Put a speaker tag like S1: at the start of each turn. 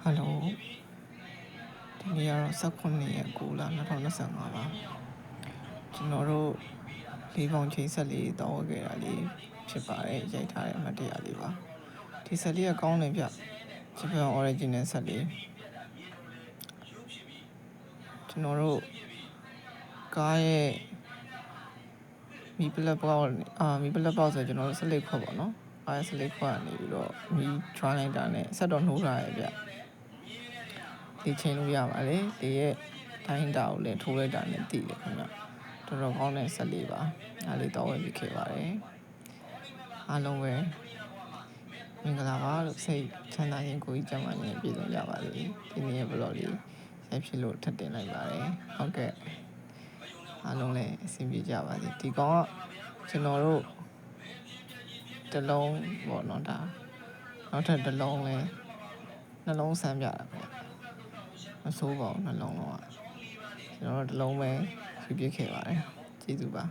S1: Hello ဒီနေ့ကတော့19ရက်9လ2025ပါကျွန်တော်တို့လေးပေါင်ချိန်ဆက်လေးတောင်းခဲ့တာလေးဖြစ်ပါတယ်ရိုက်ထားတဲ့အမှတ်တရလေးပါဒီဆက်လေးကကောင်းတယ်ဗျ Japan Original ဆက်လေးကျွန်တော်တို့ကားရဲ့မီပလက်ပေါက်ဆိုကျွန်တော်တို့ဆက်လက်ခွက်ပေါ့နော်အားဆက်လက်ခွက်နေပြီးတော့မီ try လိုက်တာနဲ့ဆက်တော့နှိုးထားရဲ့ဗျဒီချိန်လို့ရပါတယ်ဒီရဲ့တိုင်းတာကိုလည်းထိုးလိုက်တာနဲ့တည်တယ်ခင်ဗျတော်တော်ကောင်းတဲ့ဆက်လေးပါအားလေးတော့ဝယ်ပြီးခဲ့ပါတယ်အားလုံးပဲမင်္ဂလာပါလို့စိတ်ချမ်းသာရင်ကိုကြီးကျန်းမာရင်ပြည့်စုံကြပါစေဒီနေ့ရဲ့ vlog လေးရိုက်ဖြစ်လို့ထပ်တင်လိုက်ပါတယ်ဟုတ်ကဲ့အားလုံးလည်းအဆင်ပြေကြပါစေဒီကောင်ကကျွန်တော်တို့တစ်လုံးပေါ့နော်ဒါနောက်ထပ်တစ်လုံးလဲနှလုံးဆန်းပြတာပဲမစိုးပါဘူးနှလုံးလုံးကကျွန်တော်တို့တစ်လုံးပဲယူပြခဲ့ပါတယ်ကျေးဇူးပါ